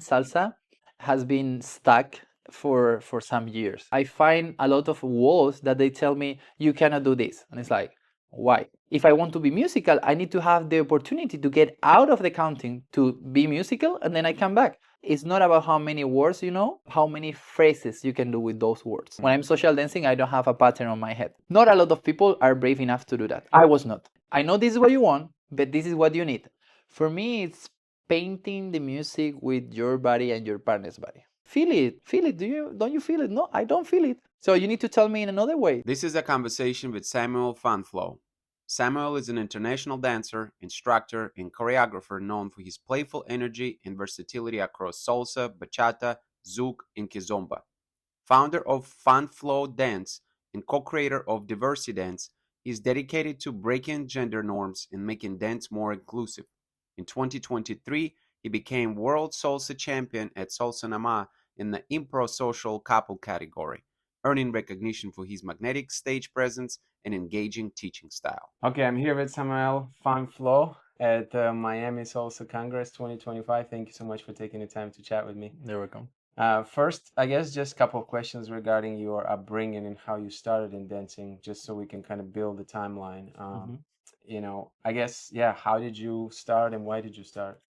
Salsa has been stuck for some years. I find a lot of walls that they tell me you cannot do this, and it's like, why? If I want to be musical, I need to have the opportunity to get out of the counting to be musical, and then I come back. It's not about how many words you know, how many phrases you can do with those words. When I'm social dancing, I don't have a pattern on my head. Not a lot of people are brave enough to do that. I was not. I know this is what you want, but this is what you need. For me, it's painting the music with your body and your partner's body. Feel it. Feel it. Don't you feel it? No, I don't feel it. So you need to tell me in another way. This is a conversation with Samuel FunFlow. Samuel is an international dancer, instructor, and choreographer known for his playful energy and versatility across salsa, bachata, zouk, and kizomba. Founder of FunFlow Dance and co-creator of Diversity Dance, he is dedicated to breaking gender norms and making dance more inclusive. In 2023, he became World Salsa Champion at Salsanama in the Impro Social Couple category, earning recognition for his magnetic stage presence and engaging teaching style. Okay, I'm here with Samuel FunFlow at Miami Salsa Congress 2025. Thank you so much for taking the time to chat with me. You're welcome. First, I guess just a couple of questions regarding your upbringing and how you started in dancing, just so we can kind of build the timeline. I guess, yeah, how did you start and why did you start?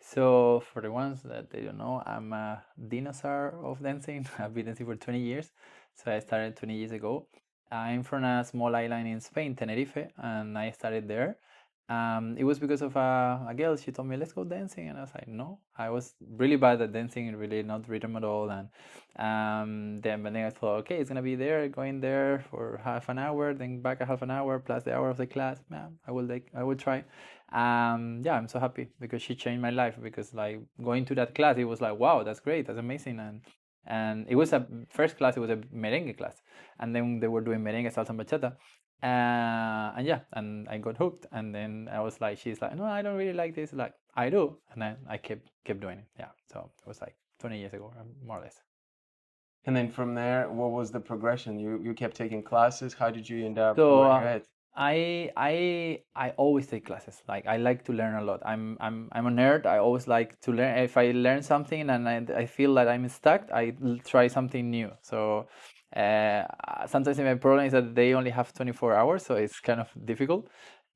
So for the ones that they don't know, I'm a dinosaur of dancing. I've been dancing for 20 years. So I started 20 years ago. I'm from a small island in Spain, Tenerife, and I started there. It was because of a girl. She told me, let's go dancing. And I was like, no. I was really bad at dancing and really not rhythm at all. And but then I thought, okay, it's going to be there, going there for half an hour, then back a half an hour, plus the hour of the class. Yeah, I will try. Yeah, I'm so happy because she changed my life, because like going to that class, it was like, wow, that's great, that's amazing. And it was a first class, it was a merengue class, and then they were doing merengue, salsa, and bachata. And yeah, and I got hooked, and then I was like, she's like, no, I don't really like this. Like, I do. And then I kept doing it. Yeah, so it was like 20 years ago, more or less. And then from there, what was the progression? You kept taking classes. How did you end up So where you're at? I always take classes. Like, I like to learn a lot. I'm a nerd. I always like to learn. If I learn something and I feel that I'm stuck, try something new. So sometimes my problem is that they only have 24 hours, so it's kind of difficult.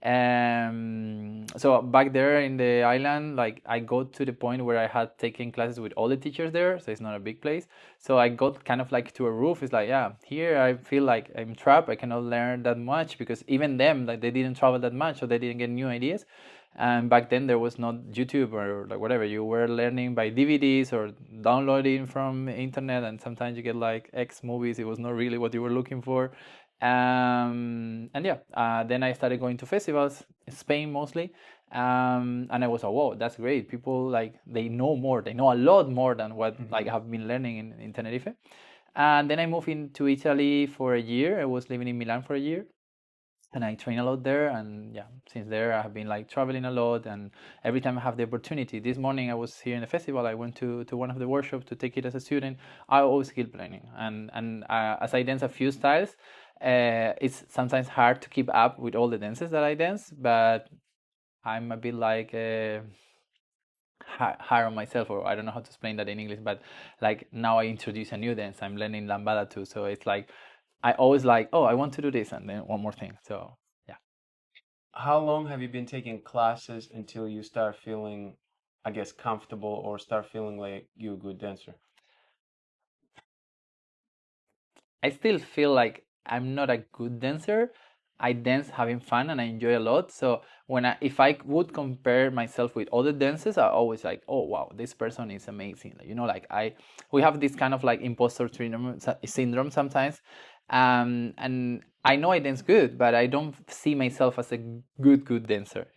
So back there in the island, like, I got to the point where I had taken classes with all the teachers there, so it's not a big place. So I got kind of like to a roof. It's like, yeah, here I feel like I'm trapped. I cannot learn that much because even them, like, they didn't travel that much, so they didn't get new ideas. And back then there was not YouTube or like whatever. You were learning by DVDs or downloading from internet, and sometimes you get like X movies. It was not really what you were looking for. And yeah, then I started going to festivals, Spain mostly. And I was like, whoa, that's great. People, like, they know more. They know a lot more than what like I've been learning in Tenerife. And then I moved into Italy for a year. I was living in Milan for a year, and I train a lot there. And yeah, since there I have been like traveling a lot, and every time I have the opportunity. This morning I was here in the festival. I went to one of the workshops to take it as a student. I always keep learning, and as I dance a few styles, it's sometimes hard to keep up with all the dances that I dance, but I'm a bit like hard on myself, or I don't know how to explain that in English, but like now I introduce a new dance. I'm learning lambada too, so it's like I always like, oh, I want to do this, and then one more thing. So yeah. How long have you been taking classes until you start feeling, I guess, comfortable or start feeling like you're a good dancer? I still feel like I'm not a good dancer. I dance having fun and I enjoy a lot. So if I would compare myself with other dancers, I always like, oh wow, this person is amazing. Like, like we have this kind of like imposter syndrome sometimes, and I know I dance good, but I don't see myself as a good dancer.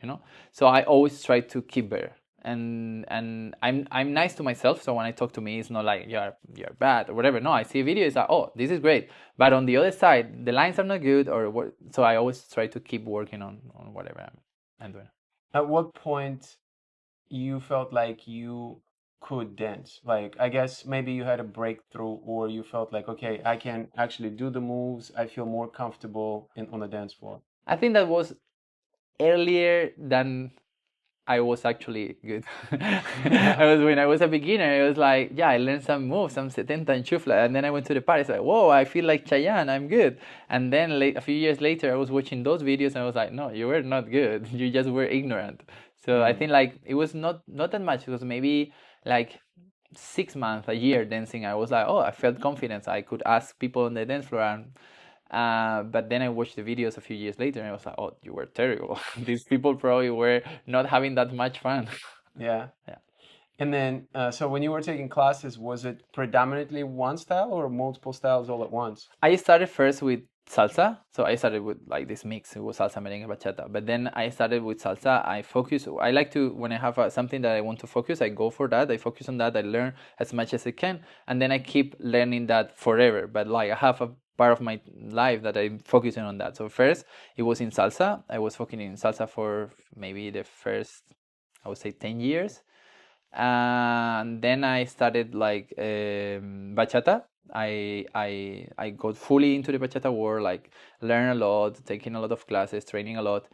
So I always try to keep better. And I'm nice to myself, so when I talk to me, it's not like you're bad or whatever. No, I see a video, it's like, oh, this is great, but on the other side the lines are not good, or what. So I always try to keep working on whatever I'm doing. At what point you felt like you could dance? Like, I guess maybe you had a breakthrough, or you felt like, okay, I can actually do the moves. I feel more comfortable on the dance floor. I think that was earlier than I was actually good. When I was a beginner, it was like, yeah, I learned some moves, some setenta and chufla, and then I went to the party. It's like, whoa, I feel like Chayanne, I'm good. And then a few years later, I was watching those videos, and I was like, no, you were not good. You just were ignorant. So I think like it was not that much. It was maybe like 6 months, a year dancing. I was like, oh, I felt confidence. I could ask people on the dance floor, and but then I watched the videos a few years later, and I was like, "Oh, you were terrible. These people probably were not having that much fun." Yeah. Yeah. And then, so when you were taking classes, was it predominantly one style or multiple styles all at once? I started first with salsa, so I started with like this mix. It was salsa, merengue, bachata. But then I started with salsa. I focus. I like to when I have something that I want to focus, I go for that. I focus on that. I learn as much as I can, and then I keep learning that forever. But like I have a part of my life that I'm focusing on that. So first, it was in salsa. I was focusing in salsa for maybe the first, I would say, 10 years, and then I started like bachata. I got fully into the bachata world, like learn a lot, taking a lot of classes, training a lot.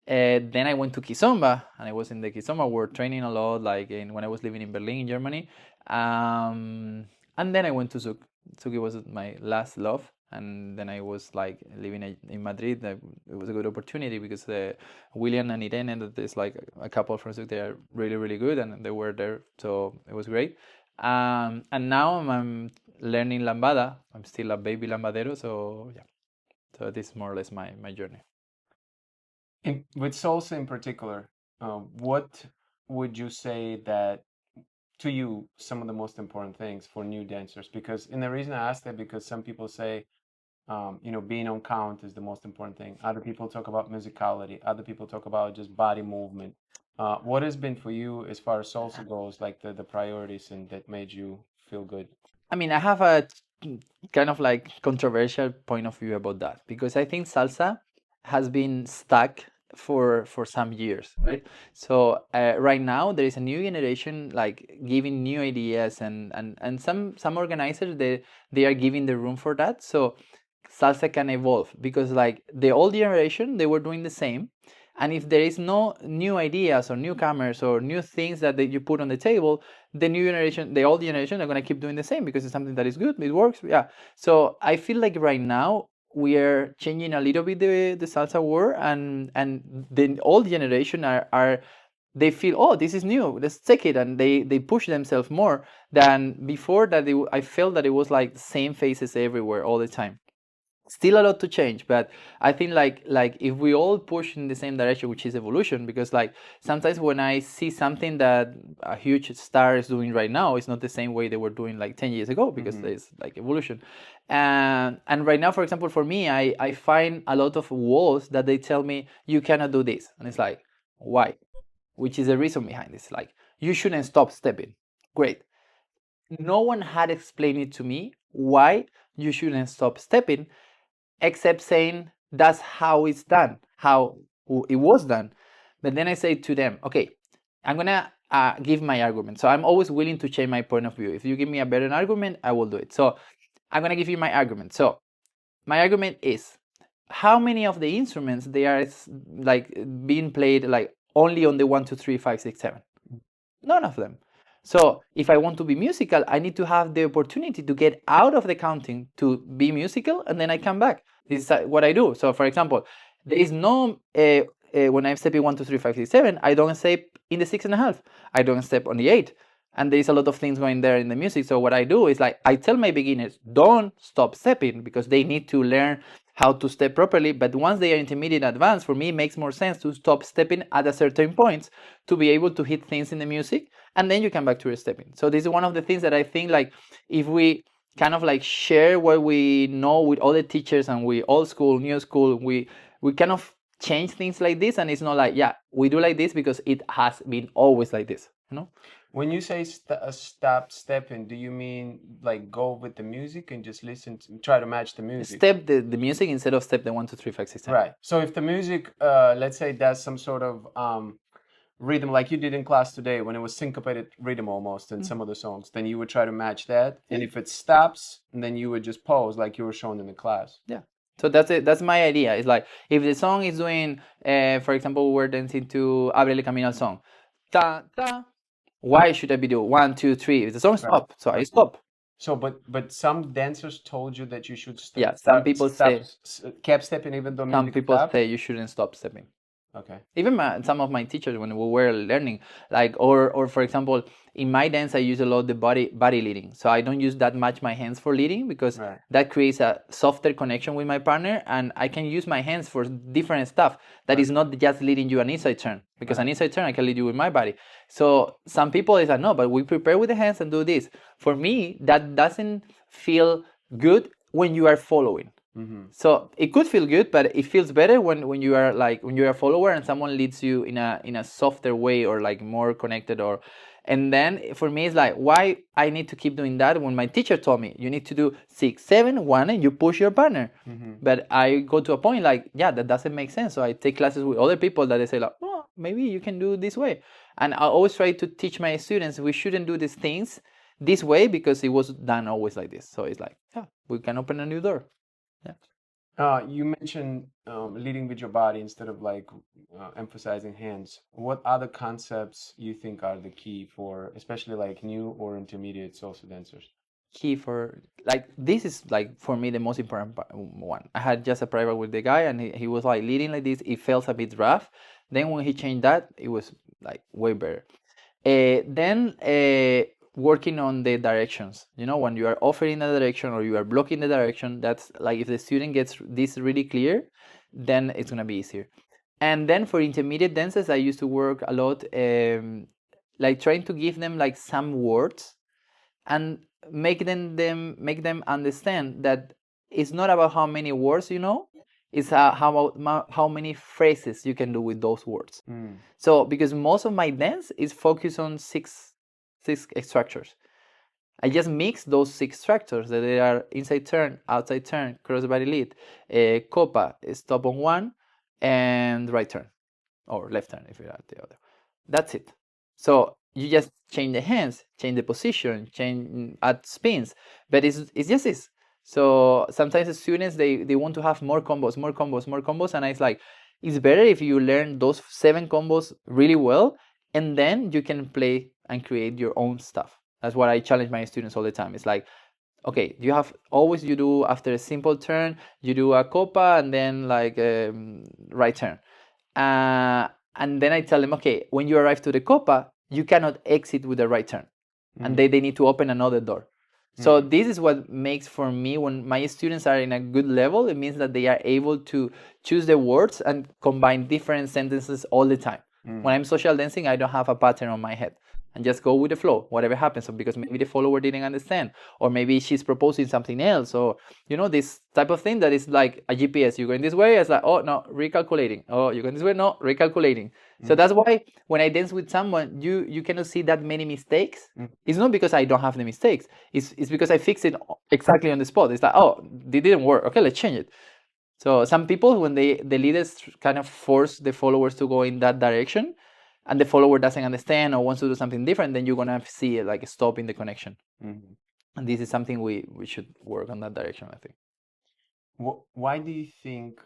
Then I went to kizomba, and I was in the kizomba world, training a lot, like when I was living in Berlin, Germany. And then I went to zouk. Zouk was my last love, and then I was like living in Madrid. It was a good opportunity because William and Irene, that is like a couple from zouk, they are really really good, and they were there, so it was great. And now I'm learning lambada. I'm still a baby lambadero, so yeah. So this is more or less my journey. With salsa in particular, what would you say that to you some of the most important things for new dancers? Because, and the reason I ask that because some people say, being on count is the most important thing. Other people talk about musicality. Other people talk about just body movement. What has been for you as far as salsa goes, like the priorities and that made you feel good? I mean, I have a kind of like controversial point of view about that because I think salsa has been stuck for some years, right? So right now there is a new generation like giving new ideas, and some organizers they are giving the room for that. So salsa can evolve because like the old generation they were doing the same, and if there is no new ideas or newcomers or new things that you put on the table, the new generation, the old generation, are going to keep doing the same because it's something that is good, it works, yeah. So I feel like right now we are changing a little bit the salsa world, and the old generation are they feel, oh, this is new, let's take it, and they push themselves more than before. I felt that it was like the same faces everywhere all the time. Still a lot to change, but I think like if we all push in the same direction, which is evolution, because like sometimes when I see something that a huge star is doing right now, it's not the same way they were doing like 10 years ago, because there's like evolution. And right now, for example, for me, I find a lot of walls that they tell me you cannot do this, and it's like, why? Which is the reason behind this, like, you shouldn't stop stepping. Great. No one had explained it to me why you shouldn't stop stepping, except saying that's how it's done, how it was done. But then I say to them, okay, I'm gonna give my argument. So I'm always willing to change my point of view. If you give me a better argument, I will do it. So I'm gonna give you my argument. So my argument is, how many of the instruments they are like being played like only on the 1, 2, 3, 5, 6, 7? None of them. So if I want to be musical, I need to have the opportunity to get out of the counting to be musical, and then I come back. This is what I do. So for example, there is no when I'm stepping 1, 2, 3, 5, 6, 7, I don't step in the 6.5. I don't step on the 8. And there is a lot of things going there in the music. So what I do is like I tell my beginners, don't stop stepping, because they need to learn how to step properly. But once they are intermediate advanced, for me it makes more sense to stop stepping at a certain point to be able to hit things in the music, and then you come back to your stepping. So this is one of the things that I think, like, if we kind of like share what we know with all the teachers, and we old school, new school, we kind of change things like this, and it's not like, yeah, we do like this because it has been always like this, you know. When you say stop stepping, do you mean like go with the music and just listen to try to match the music? Step the music instead of step the 1, 2, 3, 5, 6, 7. Right. So if the music, let's say does some sort of rhythm like you did in class today when it was syncopated rhythm almost in some of the songs, then you would try to match that. And if it stops, then you would just pause like you were shown in the class. Yeah. So that's it. That's my idea. It's like if the song is doing, for example, we're dancing to Abrele Camino song, ta ta. Why should I be doing 1, 2, 3? If the song stop, so I stop. So, but some dancers told you that you should Yeah, some people say kept stepping even though some music people stopped. say you shouldn't stop stepping. Okay. Even some of my teachers when we were learning, like or for example, in my dance I use a lot the body leading, so I don't use that much my hands for leading because Right. that creates a softer connection with my partner, and I can use my hands for different stuff that is not just leading you an inside turn, because an inside turn I can lead you with my body. So some people is like, no, but we prepare with the hands and do this. For me, that doesn't feel good when you are following. So it could feel good, but it feels better when you are like when you're a follower and someone leads you in a softer way or like more connected. Or and then for me it's like, why I need to keep doing that when my teacher told me you need to do 6 7 1 and you push your partner. But I go to a point like, yeah, that doesn't make sense. So I take classes with other people that they say like, oh, maybe you can do this way. And I always try to teach my students we shouldn't do these things this way because it was done always like this. So it's like, yeah, we can open a new door. You mentioned leading with your body instead of like emphasizing hands. What other concepts you think are the key for, especially like new or intermediate salsa dancers? Key for like this is like for me the most important one. I had just a private with the guy and he was like leading like this. It felt a bit rough. Then when he changed that, it was like way better. Then working on the directions. You know, when you are offering a direction or you are blocking the direction, that's like if the student gets this really clear, then it's gonna be easier. And then for intermediate dances, I used to work a lot, like trying to give them like some words and make them understand that it's not about how many words you know, it's how many phrases you can do with those words. So because most of my dance is focused on six structures, I just mix those 6 structures that they are inside turn, outside turn, crossbody lead, copa, stop on one, and right turn or left turn if you're at the other. That's it. So you just change the hands, change the position, change add spins, but it's just this. So sometimes the students they want to have more combos, more combos, more combos, and it's like it's better if you learn those 7 combos really well, and then you can play and create your own stuff. That's what I challenge my students all the time. It's like, okay, you have always you do after a simple turn, you do a copa and then like right turn. And then I tell them, okay, when you arrive to the copa, you cannot exit with the right turn. And they need to open another door. So this is what makes for me when my students are in a good level, it means that they are able to choose the words and combine different sentences all the time. When I'm social dancing, I don't have a pattern on my head and just go with the flow, whatever happens. So because maybe the follower didn't understand, or maybe she's proposing something else, or you know, this type of thing that is like a GPS. You're going this way, it's like, oh no, recalculating. Oh, you're going this way, no, recalculating. So that's why when I dance with someone, you cannot see that many mistakes. It's not because I don't have the mistakes. It's because I fix it exactly on the spot. It's like, oh, it didn't work. Okay, let's change it. So some people, when the leaders kind of force the followers to go in that direction, and the follower doesn't understand or wants to do something different, then you're gonna see it like stopping the connection. And this is something we should work on that direction, I think. Why do you think?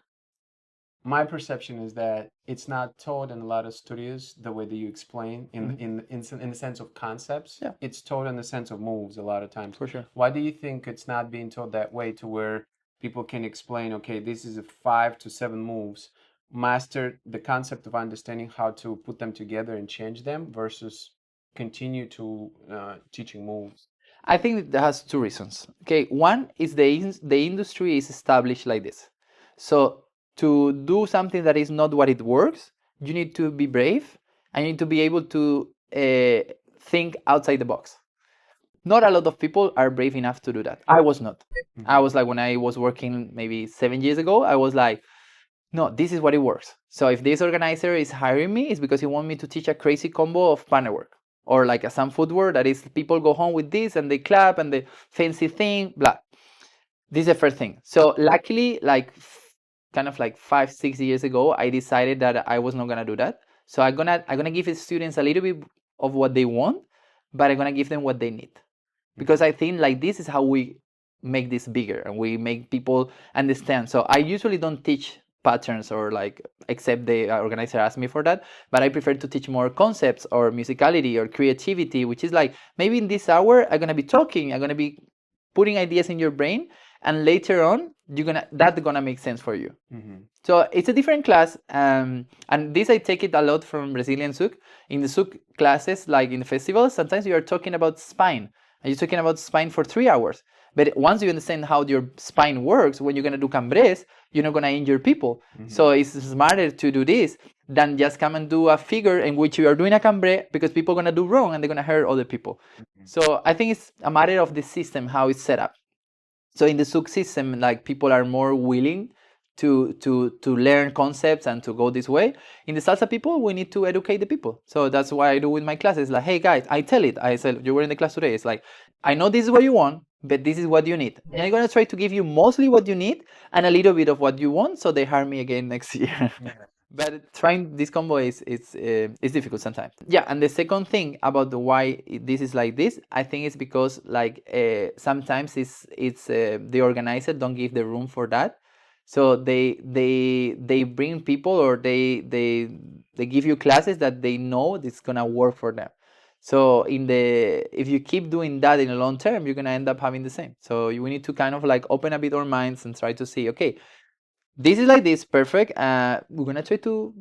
My perception is that it's not taught in a lot of studios the way that you explain in the sense of concepts. Yeah. It's taught in the sense of moves a lot of times. For sure. Why do you think it's not being taught that way to where people can explain, okay, this is a 5 to 7 moves, master the concept of understanding how to put them together and change them versus continue to teaching moves? I think that has 2 reasons. Okay, one is the industry is established like this. So to do something that is not what it works, you need to be brave and you need to be able to think outside the box. Not a lot of people are brave enough to do that. I was not. I was like, when I was working maybe 7 years ago, I was like, no, this is what it works. So if this organizer is hiring me, it's because he wants me to teach a crazy combo of partner work. Or like some footwork that is people go home with this and they clap and the fancy thing, blah. This is the first thing. So luckily, like kind of like 5, 6 years ago, I decided that I was not gonna do that. So I'm gonna give the students a little bit of what they want, but I'm gonna give them what they need. Because I think like this is how we make this bigger and we make people understand. So I usually don't teach patterns or like, except the organizer asks me for that, but I prefer to teach more concepts or musicality or creativity, which is like, maybe in this hour I'm gonna be talking, I'm gonna be putting ideas in your brain, and later on that's gonna make sense for you. So it's a different class, and this I take it a lot from Brazilian souk. In the souk classes, like in the festivals, sometimes you are talking about spine, and you're talking about spine for 3 hours. But once you understand how your spine works, when you're gonna do cambres, you're not gonna injure people. So it's smarter to do this than just come and do a figure in which you are doing a cambre, because people are gonna do wrong and they're gonna hurt other people. So I think it's a matter of the system, how it's set up. So in the souk system, like, people are more willing to learn concepts and to go this way. In the salsa people, we need to educate the people. So that's why I do with my classes. Like, hey guys, I tell it. I said, you were in the class today. It's like, I know this is what you want, but this is what you need. And I'm gonna try to give you mostly what you need and a little bit of what you want, so they hire me again next year. But trying this combo is difficult sometimes. Yeah, and the second thing about the why this is like this, I think it's because, like, sometimes it's the organizer don't give the room for that, so they bring people, or they give you classes that they know it's gonna work for them. So if you keep doing that in the long term, you're gonna end up having the same. So we need to kind of like open a bit our minds and try to see, okay, this is like this, perfect. We're gonna try to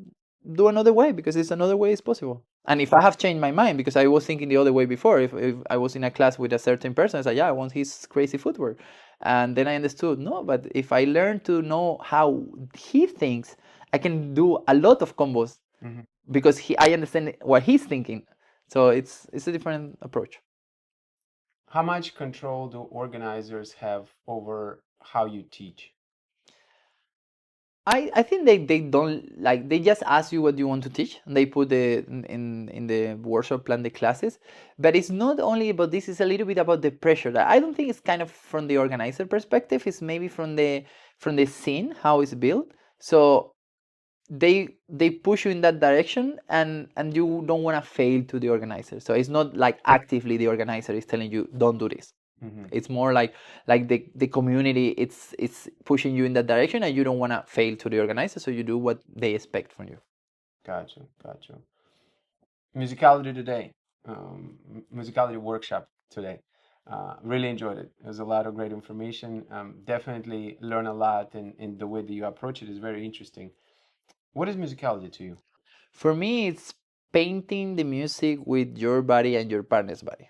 do another way, because it's another way is possible. And if I have changed my mind, because I was thinking the other way before, if I was in a class with a certain person, I said, yeah, I want his crazy footwork. And then I understood, no, but if I learn to know how he thinks, I can do a lot of combos, because I understand what he's thinking. So it's a different approach. How much control do organizers have over how you teach? I think they don't, like, they just ask you what you want to teach, and they put in the workshop plan the classes. But it's not only about this, it's a little bit about the pressure. That I don't think it's kind of from the organizer perspective, it's maybe from the scene, how it's built. So they push you in that direction, and you don't want to fail to the organizer. So it's not like actively the organizer is telling you don't do this. It's more like the community, it's pushing you in that direction, and you don't want to fail to the organizer, so you do what they expect from you. Gotcha. Musicality today, musicality workshop today. Really enjoyed it. There's a lot of great information. Definitely learn a lot, and the way that you approach it is very interesting. What is musicality to you? For me, it's painting the music with your body and your partner's body.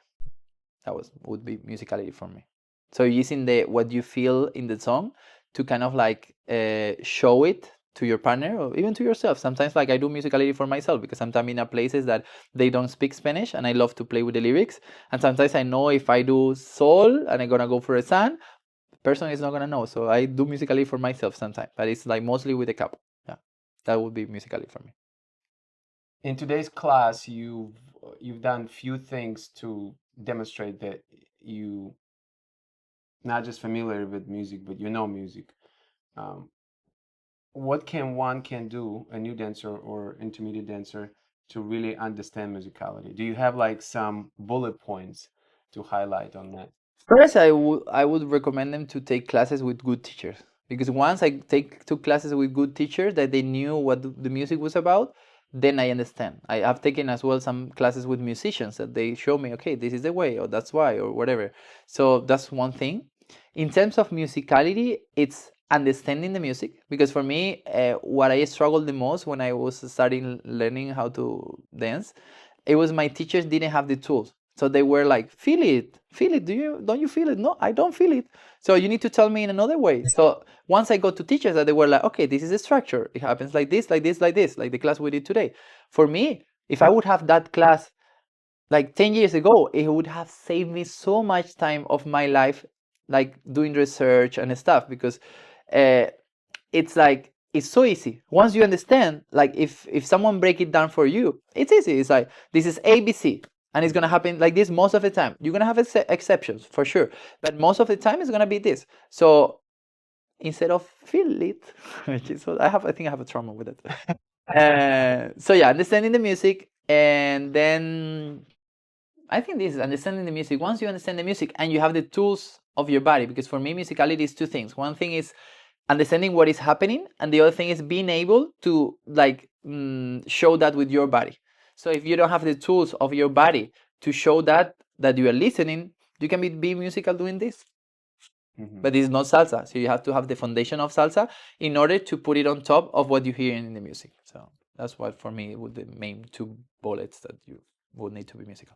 That would be musicality for me. So using the what you feel in the song to kind of like show it to your partner or even to yourself. Sometimes, like, I do musicality for myself, because sometimes in a places that they don't speak Spanish, and I love to play with the lyrics. And sometimes I know if I do sol and I'm gonna go for a san, the person is not gonna know. So I do musicality for myself sometimes, but it's like mostly with a couple. Yeah, that would be musicality for me. In today's class, you've done few things to demonstrate that you not just familiar with music, but you know music. Um, what can one can do, a new dancer or intermediate dancer, to really understand musicality? Do you have like some bullet points to highlight on that? First, I would recommend them to take classes with good teachers, because once I took classes with good teachers that they knew what the music was about, then I understand. I have taken as well some classes with musicians that they show me, okay, this is the way, or that's why, or whatever. So that's one thing. In terms of musicality, it's understanding the music, because for me, what I struggled the most when I was starting learning how to dance, it was my teachers didn't have the tools. So they were like, feel it. Don't you feel it? No, I don't feel it. So you need to tell me in another way. So once I got to teachers that they were like, okay, this is the structure. It happens like this, like this, like this, like the class we did today. For me, if I would have that class like 10 years ago, it would have saved me so much time of my life, like doing research and stuff, because uh, it's like, it's so easy once you understand. Like, if someone break it down for you, it's easy. It's like, this is ABC, and it's gonna happen like this most of the time. You're gonna have exceptions for sure, but most of the time it's gonna be this. So instead of feel it, which is what I think I have a trauma with it. So yeah, understanding the music, and then I think this is understanding the music. Once you understand the music and you have the tools of your body, because for me musicality is two things. One thing is understanding what is happening, and the other thing is being able to like show that with your body. So if you don't have the tools of your body to show that you are listening, you can be musical doing this, but it's not salsa. So you have to have the foundation of salsa in order to put it on top of what you hear in the music. So that's what for me would the main two bullets that you would need to be musical.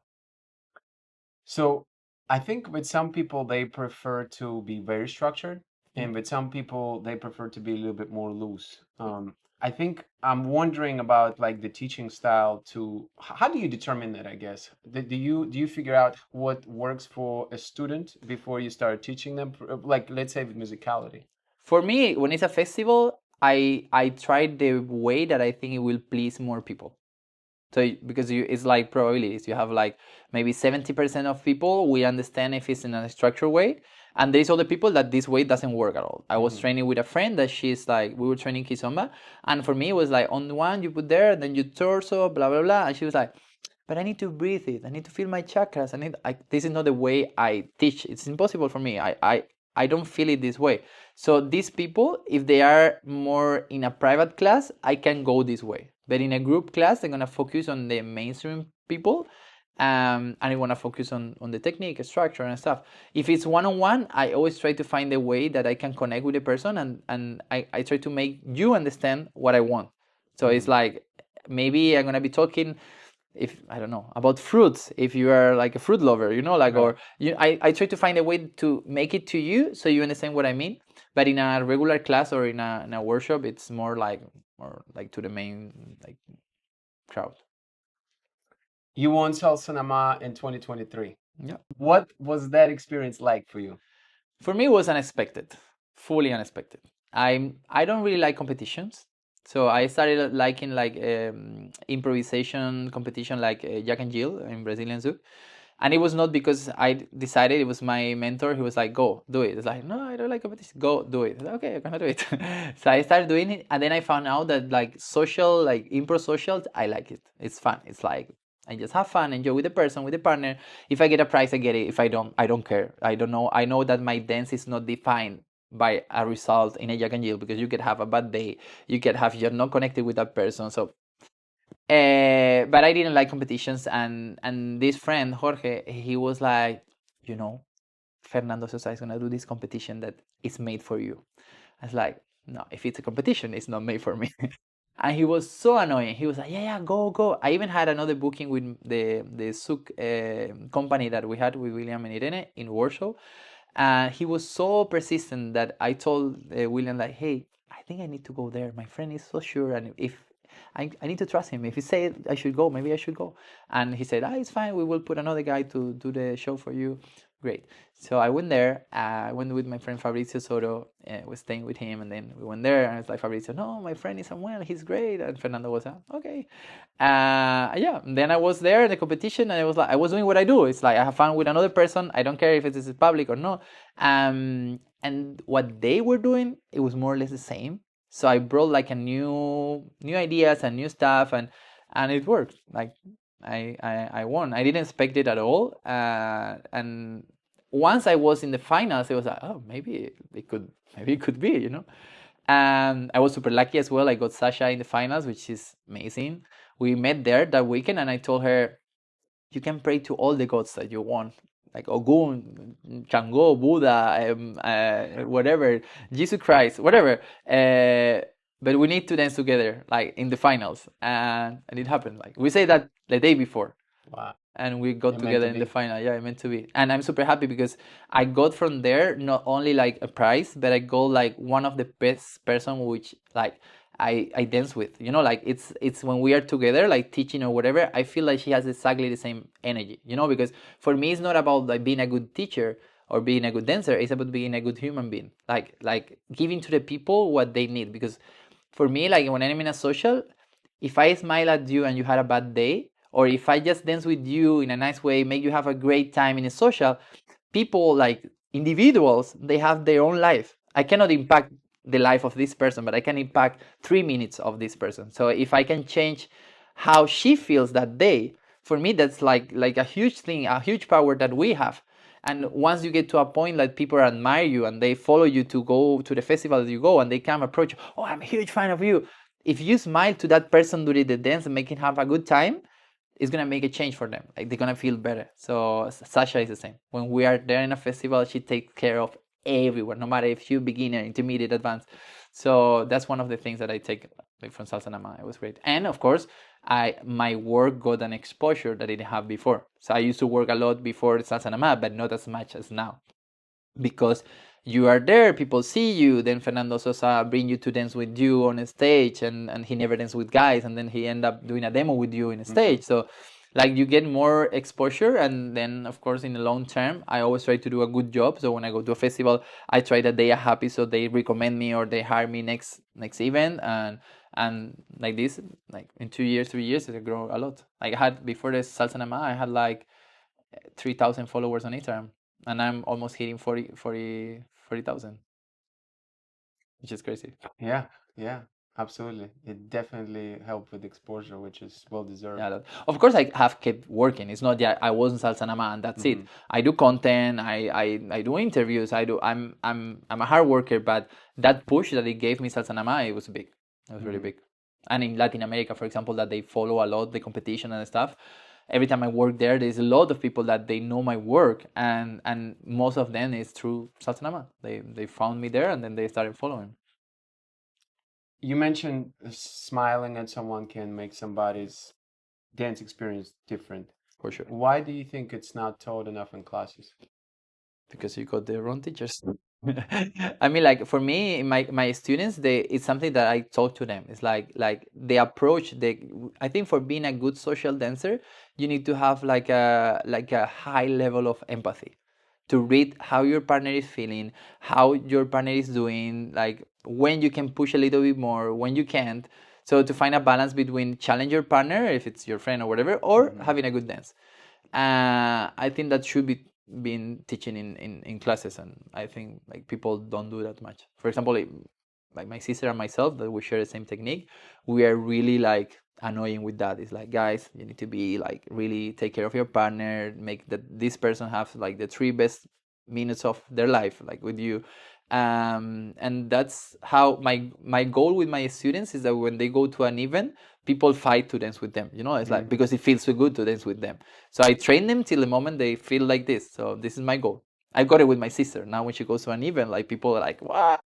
So I think with some people they prefer to be very structured, and with some people they prefer to be a little bit more loose. I think I'm wondering about like the teaching style. To how do you determine that? I guess do you figure out what works for a student before you start teaching them? Like let's say with musicality. For me, when it's a festival, I try the way that I think it will please more people. So because it's like probabilities. You have like maybe 70% of people we understand if it's in a structured way, and there's other people that this way doesn't work at all. I was training with a friend that she's like, we were training kizomba, and for me it was like on one you put there, then you torso, blah blah blah, and she was like, but I need to breathe it. I need to feel my chakras. This is not the way I teach. It's impossible for me. I don't feel it this way. So these people, if they are more in a private class, I can go this way. But in a group class, I'm gonna focus on the mainstream people, and I want to focus on the technique, structure, and stuff. If it's one-on-one, I always try to find a way that I can connect with the person, and I try to make you understand what I want. So it's like maybe I'm gonna be talking, if I don't know, about fruits, if you are like a fruit lover, like, Right. or I try to find a way to make it to you so you understand what I mean. But in a regular class or in a workshop, it's more like to the main like crowd. You won Salsanama in 2023. Yeah. What was that experience like for you? For me, it was unexpected, fully unexpected. I don't really like competitions, so I started liking like improvisation competition, like Jack and Jill in Brazilian Zouk. And it was not because I decided. It was my mentor. He was like, "Go, do it." It's like, "No, I don't like competition. Go, do it." Like, okay, I'm gonna do it. So I started doing it, and then I found out that like social, like impro socials, I like it. It's fun. It's like I just have fun, enjoy with the person, with the partner. If I get a prize, I get it. If I don't care. I don't know. I know that my dance is not defined by a result in a Jack and Jill, because you could have a bad day. You could have you're not connected with that person. So but I didn't like competitions, and this friend Jorge, he was like, Fernando Sosa is gonna do this competition that is made for you. I was like, no, if it's a competition, it's not made for me. And he was so annoying. He was like, yeah, yeah, go, go. I even had another booking with the Souk company that we had with William and Irene in Warsaw. And he was so persistent that I told William, like, hey, I think I need to go there. My friend is so sure. And if I need to trust him. If he said I should go, maybe I should go. And he said, it's fine. We will put another guy to do the show for you. Great. So I went there. I went with my friend Fabrizio Soto. Was staying with him, and then we went there. And it's like Fabrizio, no, my friend is Samuel. He's great. And Fernando was okay. Yeah. And then I was there in the competition, and I was like, I was doing what I do. It's like I have fun with another person. I don't care if it is public or not. And what they were doing, it was more or less the same. So I brought like a new ideas and new stuff, and it worked. Like I won. I didn't expect it at all. And once I was in the finals, it was like, oh, maybe it could be. And I was super lucky as well. I got Sasha in the finals, which is amazing. We met there that weekend, and I told her, you can pray to all the gods that you want, like Ogun, Chango, Buddha, whatever, Jesus Christ, whatever. But we need to dance together, like in the finals, and it happened. Like we say that the day before, Wow. and we got It meant together to in the be. final. Yeah, it meant to be, and I'm super happy because I got from there not only like a prize, but I got like one of the best person which like I dance with. Like it's when we are together, like teaching or whatever. I feel like she has exactly the same energy. Because for me it's not about like being a good teacher or being a good dancer. It's about being a good human being. Like giving to the people what they need. Because for me, like when I'm in a social, if I smile at you and you had a bad day, or if I just dance with you in a nice way, make you have a great time in a social, people, like individuals, they have their own life. I cannot impact the life of this person, but I can impact 3 minutes of this person. So if I can change how she feels that day, for me that's like a huge thing, a huge power that we have. And once you get to a point that people admire you and they follow you to go to the festival that you go, and they come approach you, oh, I'm a huge fan of you. If you smile to that person during the dance and make him have a good time, it's gonna make a change for them. Like they're gonna feel better. So Sasha is the same. When we are there in a festival, she takes care of everyone, no matter if you beginner, intermediate, advanced. So that's one of the things that I take like from Salsanama. It was great, and of course, my work got an exposure that I didn't have before. So I used to work a lot before Salsanama, but not as much as now, because you are there, people see you. Then Fernando Sosa bring you to dance with you on a stage, and he never danced with guys, and then he end up doing a demo with you in a stage. So like you get more exposure, and then of course in the long term I always try to do a good job. So when I go to a festival, I try that they are happy, so they recommend me or they hire me next event. And like this, like in 2 years, 3 years, it grow a lot. Like I had before the Salsa Nama, I had like 3,000 followers on Instagram, and I'm almost hitting 40,000, which is crazy. Yeah, yeah, absolutely. It definitely helped with exposure, which is well deserved. Yeah, of course I have kept working. It's not that I wasn't Salsanama and that's it. I do content. I do interviews. I'm a hard worker, but that push that it gave me Salsanama, it was big. It was really big. And in Latin America, for example, that they follow a lot the competition and stuff. Every time I work there, there's a lot of people that they know my work, and most of them is through Salsanama. They found me there, and then they started following. You mentioned smiling at someone can make somebody's dance experience different. For sure. Why do you think it's not taught enough in classes? Because you got the wrong teachers. I mean, like for me, my students, it's something that I talk to them. It's like the approach. I think for being a good social dancer, you need to have like a high level of empathy, to read how your partner is feeling, how your partner is doing, like when you can push a little bit more, when you can't. So to find a balance between challenge your partner, if it's your friend or whatever, or having a good dance. I think that should be being teaching in classes, and I think like people don't do that much. For example, like my sister and myself, that we share the same technique, we are really like annoying with that. It's like, guys, you need to be like really take care of your partner, make that this person have like the 3 best minutes of their life like with you. And that's how my goal with my students is that when they go to an event, people fight to dance with them. It's like because it feels so good to dance with them. So I train them till the moment they feel like this. So this is my goal. I got it with my sister. Now when she goes to an event, like people are like, "What?"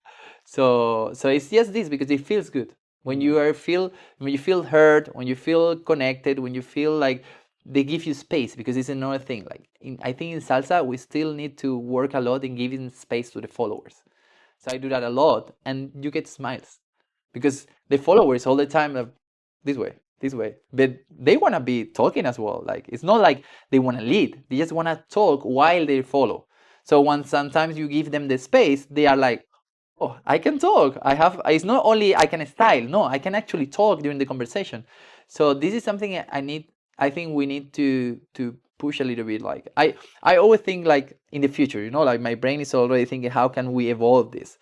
So it's just this because it feels good. When you feel heard, when you feel connected, when you feel like they give you space, because it's another thing. Like I think in salsa we still need to work a lot in giving space to the followers. So I do that a lot, and you get smiles because the followers all the time are this way, but they want to be talking as well. Like it's not like they want to lead; they just want to talk while they follow. So once sometimes you give them the space, they are like, "Oh, I can talk. I have. It's not only I can style. No, I can actually talk during the conversation." So this is something I need. I think we need to push a little bit. Like I always think like in the future. Like my brain is already thinking, how can we evolve this?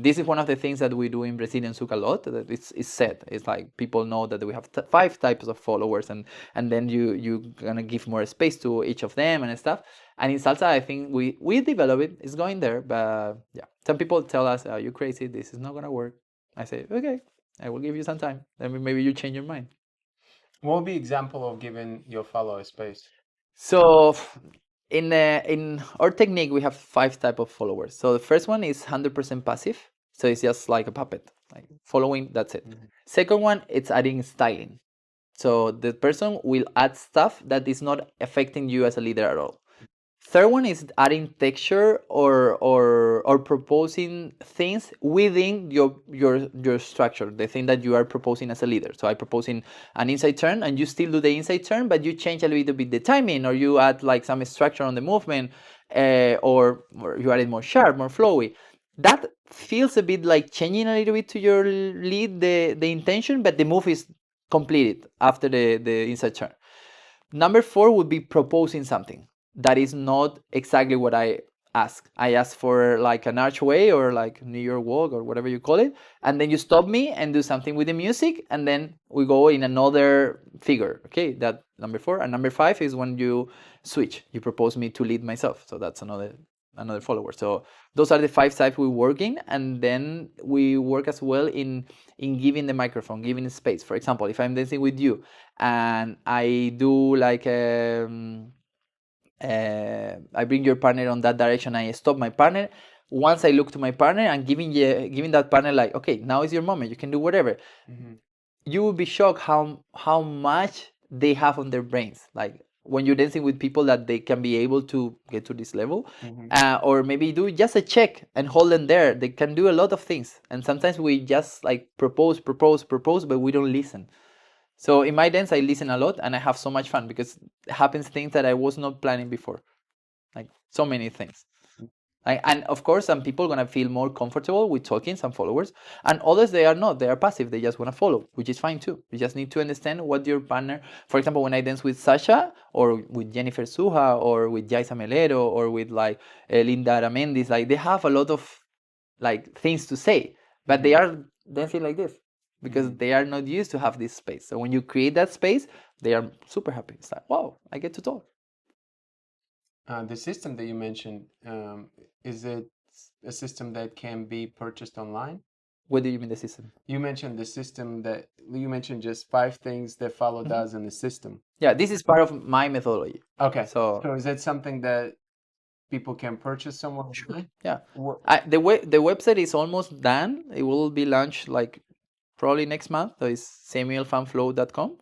This is one of the things that we do in Brazilian souk a lot. That it's set. It's like people know that we have 5 types of followers, and then you gonna give more space to each of them and stuff. And in salsa, I think we develop it. It's going there, but yeah, some people tell us, "Are you crazy? This is not gonna work." I say, "Okay, I will give you some time. Then maybe you change your mind." What would be example of giving your follower space? So in our technique, we have 5 type of followers. So the first one is 100% passive. So it's just like a puppet, like following. That's it. Second one, it's adding styling. So the person will add stuff that is not affecting you as a leader at all. Third one is adding texture or proposing things within your structure, the thing that you are proposing as a leader. So I proposing an inside turn, and you still do the inside turn, but you change a little bit the timing, or you add like some structure on the movement, or you add it more sharp, more flowy. That feels a bit like changing a little bit to your lead the intention, but the move is completed after the inside turn. Number 4 would be proposing something that is not exactly what I ask. I ask for like an archway or like New York walk or whatever you call it, and then you stop me and do something with the music, and then we go in another figure. Okay, that number 4. And number 5 is when you switch. You propose me to lead myself, so that's another follower. So those are the 5 types we work in, and then we work as well in giving the microphone, giving space. For example, if I'm dancing with you and I do like I bring your partner on that direction, I stop my partner. Once I look to my partner and giving that partner like, okay, now is your moment, you can do whatever. You will be shocked how much they have on their brains. Like when you're dancing with people that they can be able to get to this level, or maybe do just a check and hold them there. They can do a lot of things, and sometimes we just like propose, but we don't listen. So in my dance, I listen a lot, and I have so much fun because it happens things that I was not planning before, like so many things. And of course, some people gonna feel more comfortable with talking, some followers, and others they are not. They are passive. They just wanna follow, which is fine too. You just need to understand what your partner. For example, when I dance with Sasha or with Jennifer Suja or with Jaisa Melero or with like Linda Aramendis, like they have a lot of like things to say, but they are dancing like this because they are not used to have this space. So when you create that space, they are super happy. It's like, wow, I get to talk. The system that you mentioned, is it a system that can be purchased online? What do you mean the system? You mentioned the system that you mentioned just 5 things that Follow does in the system. Yeah, this is part of my methodology. Okay. So is that something that people can purchase somewhere online? yeah, What? the website is almost done. It will be launched like probably next month. So it's samuelfunflow.com.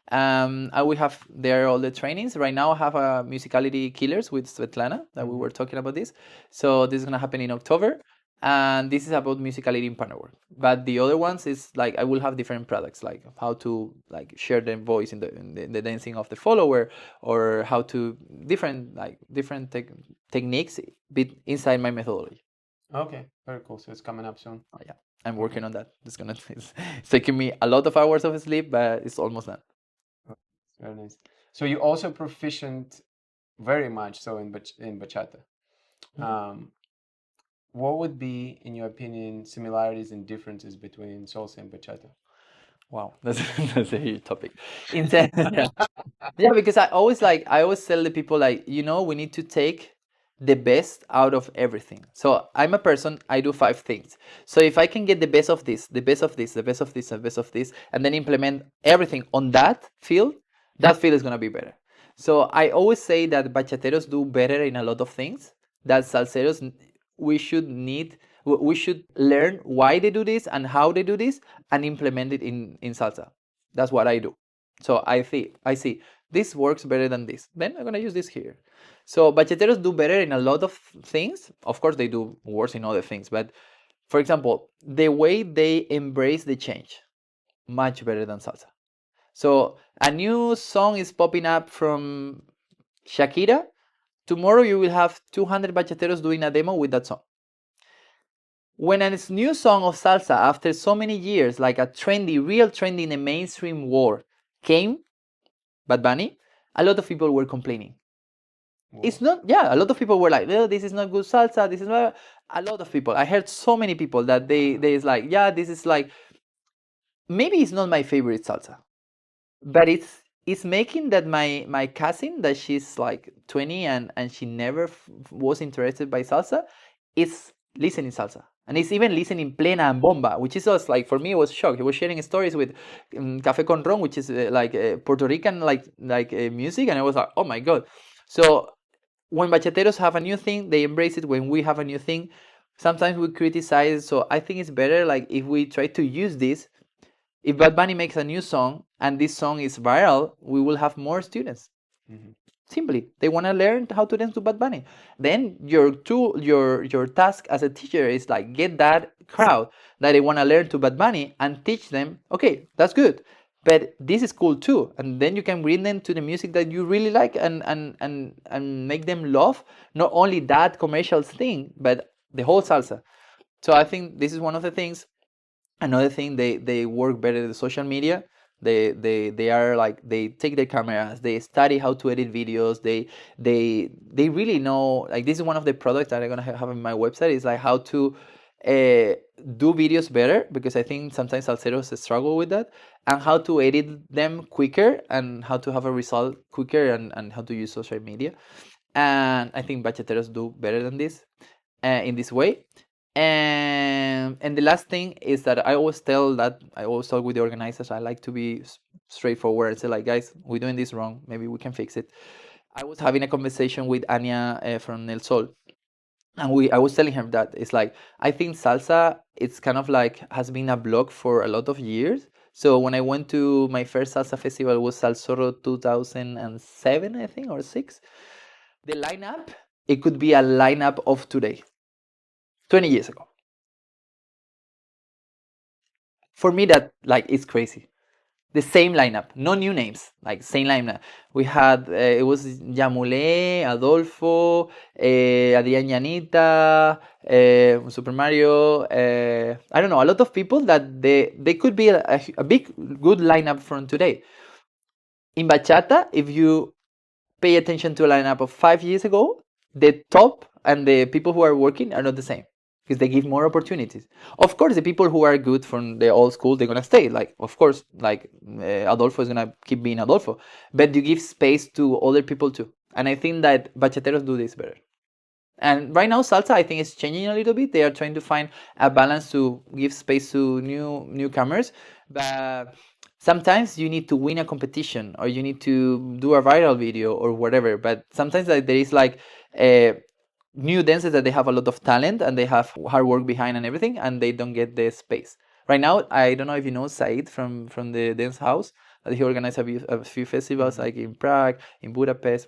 I will have there all the trainings. Right now, I have a Musicality Killers with Svetlana that we were talking about this. So this is gonna happen in October, and this is about musicality in partner work. But the other ones is like I will have different products, like how to like share the voice in the dancing of the follower, or how to different techniques bit inside my methodology. Okay, very cool. So it's coming up soon. Oh, yeah, I'm working on that. It's taking me a lot of hours of sleep, but it's almost done. Very nice. So you're also proficient, very much so in bachata. What would be, in your opinion, similarities and differences between salsa and bachata? Wow, that's a huge topic. Yeah. Yeah, because I always tell the people like, we need to take the best out of everything. So I'm a person, I do 5 things. So if I can get the best of this, the best of this, the best of this, the best of this, and then implement everything on that field is gonna be better. So I always say that bachateros do better in a lot of things. That salseros we should learn why they do this and how they do this and implement it in salsa. That's what I do. So I see this works better than this. Then I'm gonna use this here. So bachateros do better in a lot of things. Of course, they do worse in other things. But for example, the way they embrace the change, much better than salsa. So a new song is popping up from Shakira. Tomorrow you will have 200 bachateros doing a demo with that song. When a new song of salsa, after so many years, like a real trendy in the mainstream war, came, Bad Bunny, a lot of people were complaining. It's not, yeah, a lot of people were like, oh, this is not good salsa, this is not, a lot of people. I heard so many people that they is like, yeah, this is like, maybe it's not my favorite salsa, but it's making that my cousin, that she's like 20 and she never was interested by salsa, is listening salsa. And it's even listening plena and bomba, which is just like, for me, it was shock. He was sharing stories with Café con Ron, which is Puerto Rican music, and I was like, oh my god. So when bachateros have a new thing, they embrace it. When we have a new thing, sometimes we criticize. So I think it's better like if we try to use this. If Bad Bunny makes a new song and this song is viral, we will have more students. Simply, they want to learn how to dance to Bad Bunny. Then your task as a teacher is like get that crowd that they want to learn to Bad Bunny and teach them. Okay, that's good, but this is cool too. And then you can bring them to the music that you really like and make them love not only that commercial thing, but the whole salsa. So I think this is one of the things. Another thing, they work better the social media. They are like, they take their cameras, they study how to edit videos, they really know, like, this is one of the products that I'm gonna have on my website, is like how to do videos better, because I think sometimes salseros struggle with that, and how to edit them quicker, and how to have a result quicker, and how to use social media. And I think bachateros do better than this, in this way. And the last thing is that I always talk with the organizers. I like to be straightforward and say, like, guys, we're doing this wrong, maybe we can fix it. I was having a conversation with Anya from El Sol, and I was telling her that it's like, I think salsa, it's kind of like has been a block for a lot of years. So when I went to my first salsa festival, it was Salsoro 2007, I think, or 6. The lineup, it could be a lineup of today, 20 years ago. For me, that, like, it's crazy. The same lineup, no new names, like same lineup. We had it was Yamule, Adolfo, Adrián Yanita, Super Mario. I don't know, a lot of people that they could be a big good lineup from today. In bachata, if you pay attention to a lineup of 5 years ago, the top and the people who are working are not the same, because they give more opportunities. Of course, the people who are good from the old school, they're gonna stay. Like, of course, like Adolfo is gonna keep being Adolfo, but you give space to other people too. And I think that bachateros do this better. And right now, salsa, I think, is changing a little bit. They are trying to find a balance to give space to newcomers, but sometimes you need to win a competition, or you need to do a viral video or whatever. But sometimes, like, there is like new dancers that they have a lot of talent and they have hard work behind and everything, and they don't get the space. Right now, I don't know if you know Said from the dance house. He organized a few festivals, like in Prague, in Budapest,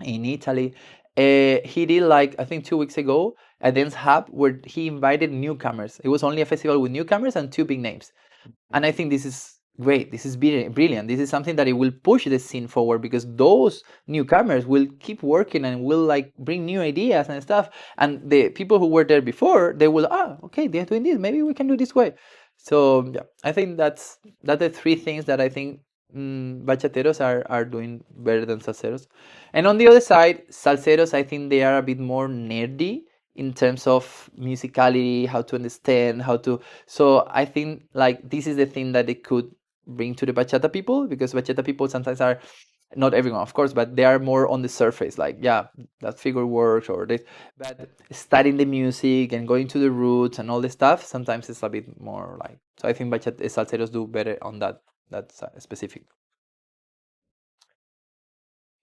in Italy. He did, like, I think 2 weeks ago, a dance hub where he invited newcomers. It was only a festival with newcomers and two big names. And I think this is great. This is brilliant. This is something that it will push the scene forward, because those newcomers will keep working and will, like, bring new ideas and stuff. And the people who were there before, they will, okay, they're doing this. Maybe we can do this way. So yeah, I think that's the three things that I think bachateros are doing better than salseros. And on the other side, salseros, I think they are a bit more nerdy in terms of musicality, how to understand, how to. So I think, like, this is the thing that they could bring to the bachata people, because bachata people sometimes are, not everyone, of course, but they are more on the surface, like, yeah, that figure works or this. But studying the music and going to the roots and all this stuff, sometimes it's a bit more like. So I think bachata salseros do better on that specific.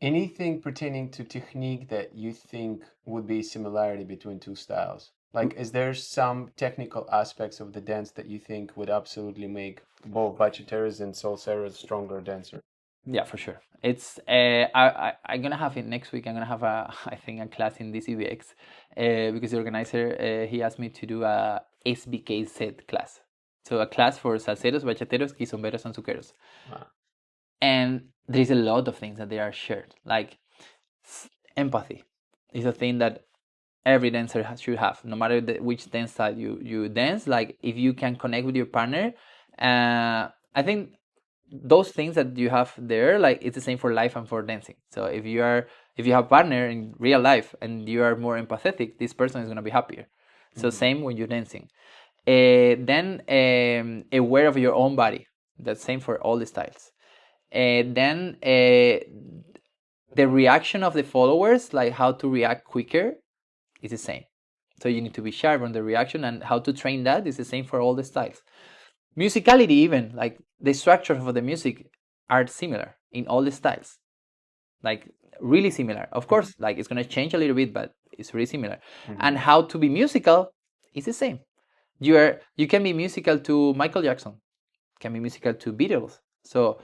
Anything pertaining to technique that you think would be similarity between two styles? Like, is there some technical aspects of the dance that you think would absolutely make both bachateros and salseros stronger dancers? Yeah, for sure. It's I'm gonna have it next week. I'm gonna have I think, a class in DCBX, because the organizer, he asked me to do a SBK set class. So a class for salseros, bachateros, quizomberos, and suqueros. Wow. And there's a lot of things that they are shared, like empathy is a thing that every dancer should have, no matter which dance style you dance. Like, if you can connect with your partner, I think those things that you have there, like, it's the same for life and for dancing. So if you have a partner in real life and you are more empathetic, this person is going to be happier. So same when you're dancing. Then aware of your own body. That's same for all the styles. Then the reaction of the followers, like how to react quicker, is the same. So you need to be sharp on the reaction, and how to train that is the same for all the styles. Musicality, even, like, the structure of the music are similar in all the styles, like, really similar. Of course, like, it's gonna change a little bit, but it's really similar. And how to be musical is the same. You can be musical to Michael Jackson, can be musical to Beatles. So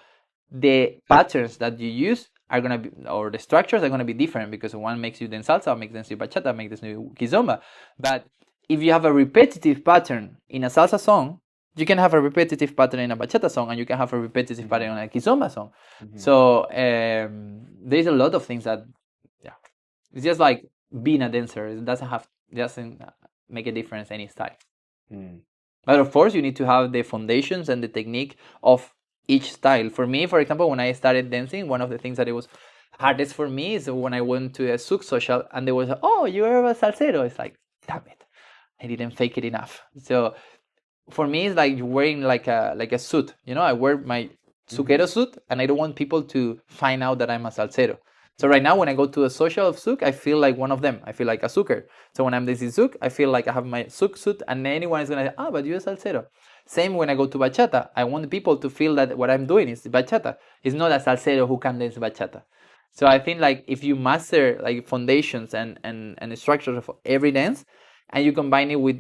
the patterns that you use are gonna be, or the structures are gonna be different, because one makes you dance salsa, makes dance you bachata, makes dance you kizomba. But if you have a repetitive pattern in a salsa song, you can have a repetitive pattern in a bachata song, and you can have a repetitive pattern in a kizomba song. So there's a lot of things that, yeah, it's just like being a dancer. It doesn't make a difference any style. But of course, you need to have the foundations and the technique of each style. For me, for example, when I started dancing, one of the things that it was hardest for me is when I went to a souk social and they was, oh, you're a salsero. It's like, damn it, I didn't fake it enough. So for me, it's like wearing like a suit. You know, I wear my suquero suit, and I don't want people to find out that I'm a salsero. So right now, when I go to a social of souk, I feel like one of them. I feel like a suker. So when I'm dancing souk, I feel like I have my souk suit, and anyone is gonna say, ah, but you're a salsero. Same when I go to bachata. I want people to feel that what I'm doing is bachata. It's not a salsero who can dance bachata. So I think like if you master like foundations and structures of every dance, and you combine it with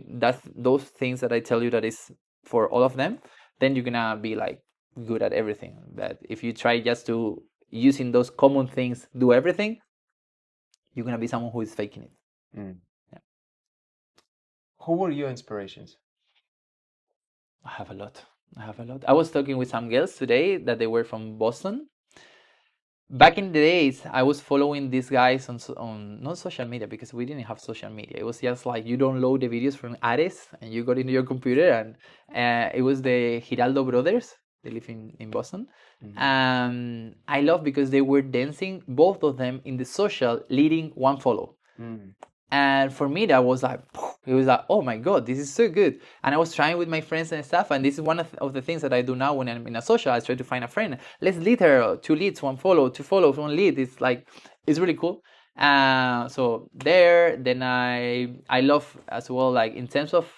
those things that I tell you that is for all of them, then you're gonna be like good at everything. But if you try just to using those common things do everything, you're gonna be someone who is faking it. Mm. Yeah. Who were your inspirations? I have a lot. I was talking with some girls today that they were from Boston. Back in the days, I was following these guys on not social media because we didn't have social media. It was just like you download the videos from Ares and you got into your computer, and it was the Giraldo brothers. They live in Boston. I love because they were dancing, both of them in the social, leading one follow. And for me, that was like, it was like, oh my God, this is so good. And I was trying with my friends and stuff. And this is one of the things that I do now when I'm in a social. I try to find a friend. Let's lead her, 2 leads, 1 follow, 2 follows, 1 lead. It's like, it's really cool. So there, then I love as well, like in terms of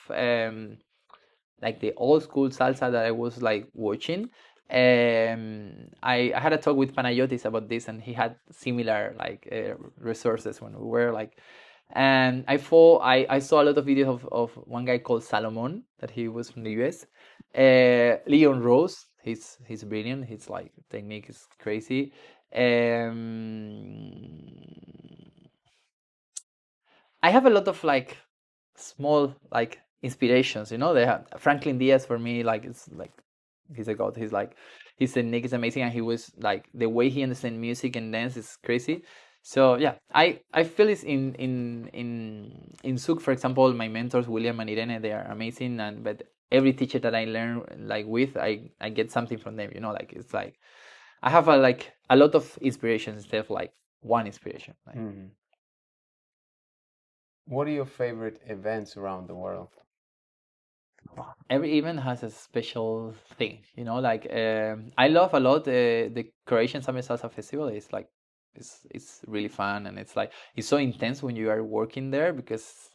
like the old school salsa that I was like watching. I had a talk with Panayotis about this, and he had similar like resources when we were like, and I saw a lot of videos of one guy called Salomon that he was from the US. Leon Rose, he's brilliant. His like technique is crazy. I have a lot of like small like inspirations, you know. They have Franklin Diaz for me, like it's like he's a god. He's like his technique is amazing, and he was like the way he understands music and dance is crazy. So yeah, I feel it's in Souk, for example, my mentors William and Irene, they are amazing, and but every teacher that I learn like with, I get something from them, you know. Like it's like I have like a lot of inspirations instead of like one inspiration. Like, What are your favorite events around the world? every event has a special thing, you know. Like I love a lot the Croatian Summer Salsa Festival. It's like it's really fun, and it's like it's so intense when you are working there because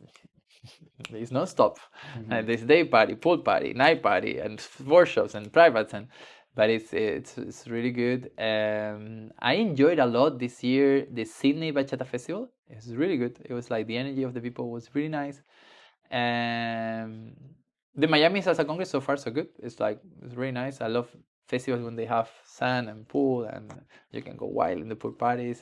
it's non-stop. And there's day party, pool party, night party, and workshops and privates, and but it's really good. I enjoyed a lot this year the Sydney Bachata Festival. It's really good. It was like the energy of the people was really nice. Um, the Miami Salsa Congress so far so good. It's really nice. I love festivals when they have sun and pool and you can go wild in the pool parties.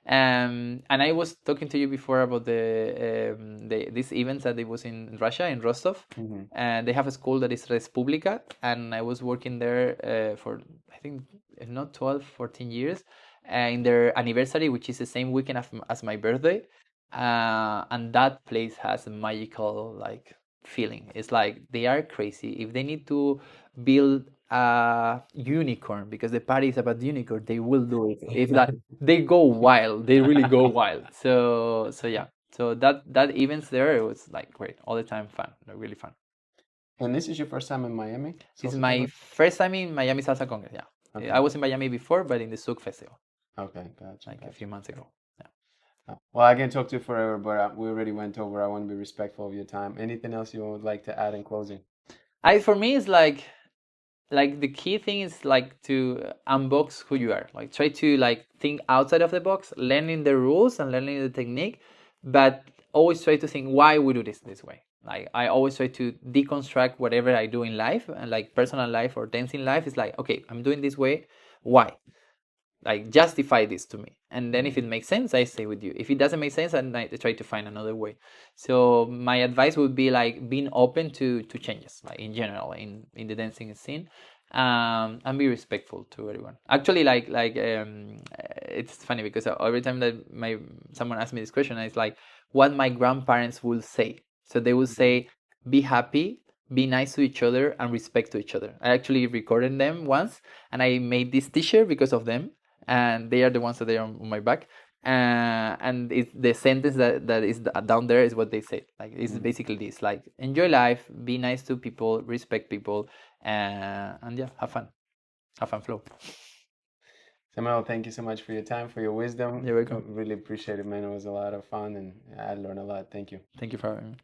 And I was talking to you before about these events that it was in Russia in Rostov, and they have a school that is Respublika, and I was working there for I think if not 12, 14 years, in their anniversary, which is the same weekend as my birthday. And that place has a magical like feeling. It's like they are crazy. If they need to build a unicorn because the party is about unicorn, they will do it. If that they go wild, they really go wild. So yeah. So that events there, it was like great all the time, fun, really fun. And this is your first time in Miami? This is Salsa my Congress? first time in Miami Salsa Congress. Yeah, Okay. I was in Miami before, but in the Souk Festival, Okay, gotcha. like a few months ago. Yeah. Well, I can talk to you forever, but we already went over. I want to be respectful of your time. Anything else you would like to add in closing? For me, it's like the key thing is like to unbox who you are, like try to like think outside of the box, learning the rules and learning the technique, but always try to think why we do this way. Like I always try to deconstruct whatever I do in life, and like personal life or dancing life is like, okay, I'm doing this way, why? Like justify this to me, and then if it makes sense, I stay with you. If it doesn't make sense, then I try to find another way. So my advice would be like being open to changes, like in general in the dancing scene, and be respectful to everyone. Actually, it's funny because every time that someone asks me this question, it's like what my grandparents will say. So they will say, be happy, be nice to each other and respect to each other. I actually recorded them once, and I made this T-shirt because of them, and they are the ones that they are on my back. And it's the sentence that is down there is what they say. Like it's basically this: like enjoy life, be nice to people, respect people, and yeah, have fun flow. Samuel, thank you so much for your time, for your wisdom. You're welcome. Really appreciate it, man. It was a lot of fun, and I learned a lot. Thank you. Thank you for having me.